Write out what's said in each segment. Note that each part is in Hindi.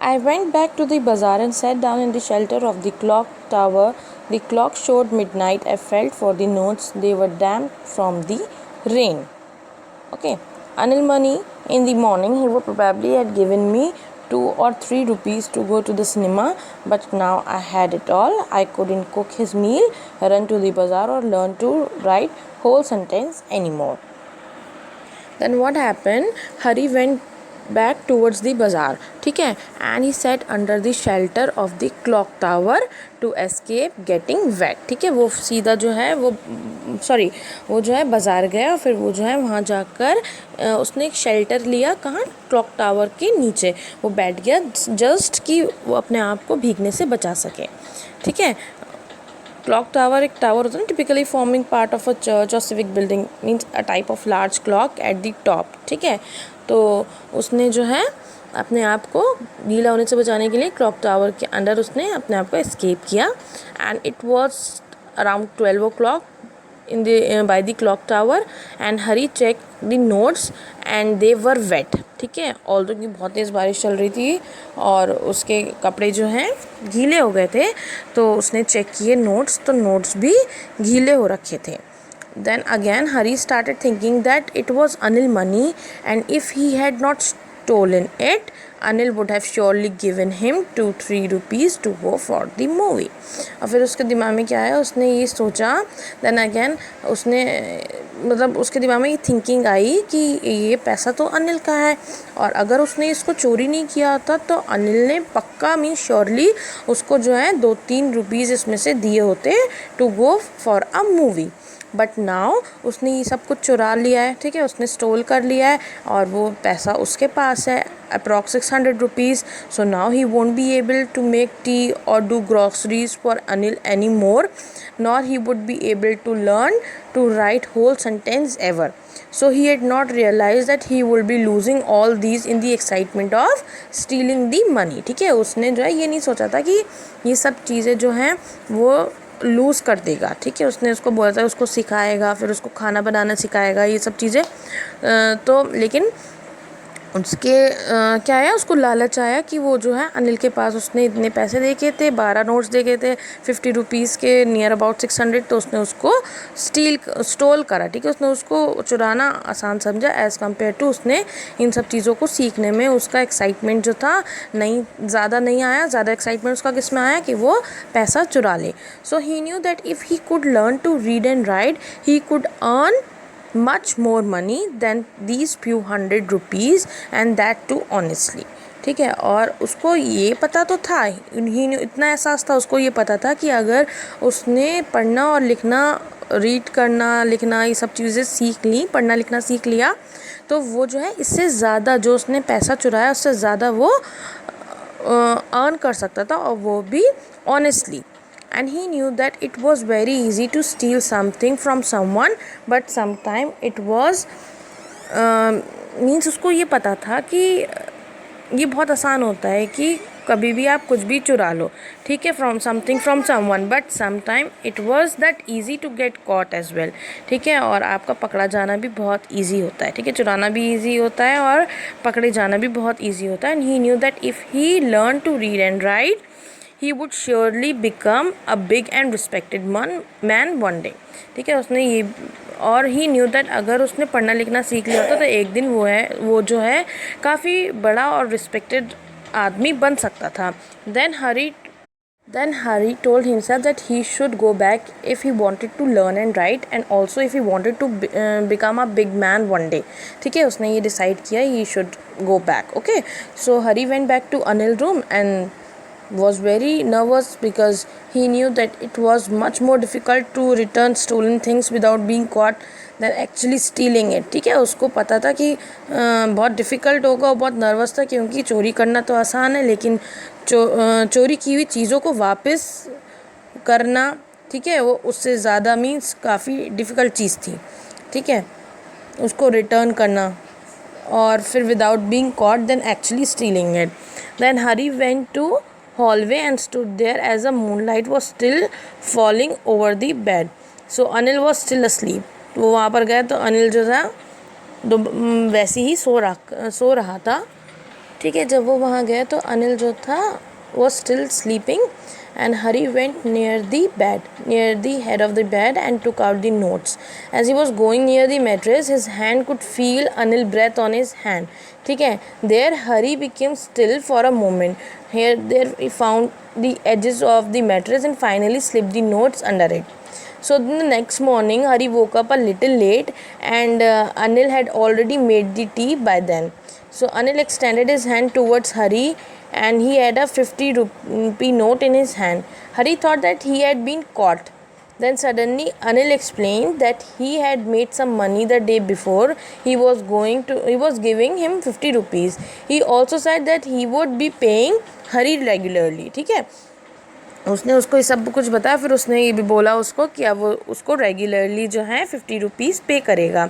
I went back to the bazaar and sat down in the shelter of the clock tower. The clock showed midnight. I felt for the notes. They were damp from the rain. Okay. Anil Mani, in the morning, he would probably had given me 2 or 3 rupees to go to the cinema, but now I had it all. I couldn't cook his meal, run to the bazaar, or learn to write whole sentence anymore. Then what happened? Hari went back towards the bazaar, ठीक है, and he sat under the shelter of the clock tower to escape getting wet. ठीक है, वो सीधा जो है वो जो है बाज़ार गया और फिर वो जो है वहाँ जाकर उसने एक शेल्टर लिया, कहाँ, क्लॉक टावर के नीचे वो बैठ गया, जस्ट कि वो अपने आप को भीगने से बचा सके. ठीक है, क्लॉक टावर एक टावर होता है ना, typically forming part of a church और civic building, means a type of large clock at the top. ठीक है, तो उसने जो है अपने आप को गीला होने से बचाने के लिए क्लॉक टावर के अंदर उसने अपने आप को एस्केप किया. And it was around 12 o'clock in the by the clock tower and Hari checked the notes and they were wet. ठीक है, ऑल्दो कि बहुत तेज़ बारिश चल रही थी और उसके कपड़े जो हैं गीले हो गए थे, तो उसने चेक किए नोट्स, तो नोट्स भी गीले हो रखे थे. Then again Hari started thinking that it was Anil money and if he had not stolen it, Anil would have surely given him 2-3 rupees to go for the movie. और फिर उसके दिमाग में क्या आया, उसने ये सोचा, then again उसने मतलब उसके दिमाग में ये थिंकिंग आई कि ये पैसा तो अनिल का है और अगर उसने इसको चोरी नहीं किया होता तो अनिल ने पक्का श्योरली उसको जो है 2-3 रुपीज़ इसमें से दिए होते to go for a movie. But now उसने ये सब कुछ चुरा लिया है. ठीक है, उसने स्टोल कर लिया है और वो पैसा उसके पास है, approx 600 rupees. So now he won't be able to make tea और do groceries for Anil any more, nor he would be able to learn to write whole sentence ever. So he had not realized that he would be losing all these in the excitement of stealing the money. ठीक है, उसने जो है ये नहीं सोचा था कि ये सब चीज़ें जो हैं वो लूज़ कर देगा. ठीक है, उसने उसको बोला था उसको सिखाएगा, फिर उसको खाना बनाना सिखाएगा, ये सब चीज़ें. तो लेकिन उसके क्या आया, उसको लालच आया कि वो जो है अनिल के पास उसने इतने पैसे देखे थे, 12 नोट्स देखे थे 50 रुपीज़ के, नियर अबाउट 600, तो उसने उसको स्टोल करा. ठीक है, उसने उसको चुराना आसान समझा एज़ कम्पेयर टू उसने इन सब चीज़ों को सीखने में उसका एक्साइटमेंट जो था ज़्यादा नहीं आया. ज़्यादा एक्साइटमेंट उसका किस में आया कि वो पैसा चुरा ले. So he knew that if he could learn to read and write he could earn much more money than these few 100 rupees and that too honestly. ठीक है, और उसको ये पता तो था, इतना एहसास था, उसको ये पता था कि अगर उसने पढ़ना और लिखना, रीड करना लिखना ये सब चीज़ें सीख ली, पढ़ना लिखना सीख लिया, तो वो जो है इससे ज़्यादा जो उसने पैसा चुराया उससे ज़्यादा वो अर्न कर सकता था, और वो भी honestly. And he knew that it was very easy to steal something from someone, but sometimes it was means उसको ये पता था कि ये बहुत आसान होता है कि कभी भी आप कुछ भी चुरा लो. ठीक है, from something from someone, but sometime it was that easy to get caught as well. ठीक है, और आपका पकड़ा जाना भी बहुत ईजी होता है. ठीक है, चुराना भी ईजी होता है और पकड़े जाना भी बहुत ईजी होता है. And he knew that if he learn to read and write he would surely become a big and respected man one day. ठीक है, उसने ये, और ही न्यू दैट अगर उसने पढ़ना लिखना सीख लिया होता तो एक दिन वो जो है काफ़ी बड़ा और रिस्पेक्टेड आदमी बन सकता था. Then Hari told himself that he should go back if he wanted to learn and write and also if he wanted to become a big man one day. ठीक है, उसने ये डिसाइड किया he should go back. Okay, so Hari went back to Anil's room and was very nervous because he knew that it was much more difficult to return stolen things without being caught than actually stealing it. ठीक है, उसको पता था कि बहुत डिफ़िकल्ट होगा और बहुत नर्वस था क्योंकि चोरी करना तो आसान है लेकिन चोरी की हुई चीज़ों को वापस करना, ठीक है, वो उससे ज़्यादा मीन्स काफ़ी डिफ़िकल्ट चीज़ थी. ठीक है, उसको रिटर्न करना और फिर without being caught then actually stealing it. Then Harry went to hallway and stood there as the moonlight was still falling over the bed. So Anil was still asleep. वो वहाँ पर गए तो अनिल जो था वैसे ही सो रहा था. ठीक है, जब वो वहाँ गया तो अनिल जो था वो still sleeping and Hari went near the head of the bed and took out the notes. As he was going near the mattress, his hand could feel Anil's breath on his hand. ठीक है, there Hari became still for a moment. There he found the edges of the mattress and finally slipped the notes under it. So the next morning, Hari woke up a little late and Anil had already made the tea by then. So Anil extended his hand towards Hari and he had a 50 rupee note in his hand. Hari thought that he had been caught. Then suddenly Anil explained that he had made some money the day before. He was giving him 50 rupees. He also said that he would be paying Hari regularly. ठीक है, उसने उसको ये सब कुछ बताया, फिर उसने ये भी बोला उसको कि अब वो उसको रेगुलरली जो है 50 रुपीज़ पे करेगा.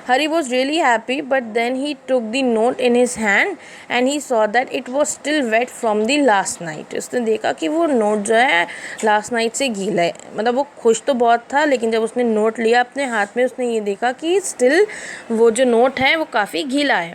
Hari was really happy but then he took the note in his hand and he saw that it was still wet from the last night. उसने देखा कि वो नोट जो है लास्ट नाइट से गीला है. मतलब वो खुश तो बहुत था, लेकिन जब उसने नोट लिया अपने हाथ में उसने ये देखा कि स्टिल वो जो नोट है वो काफ़ी गीला है.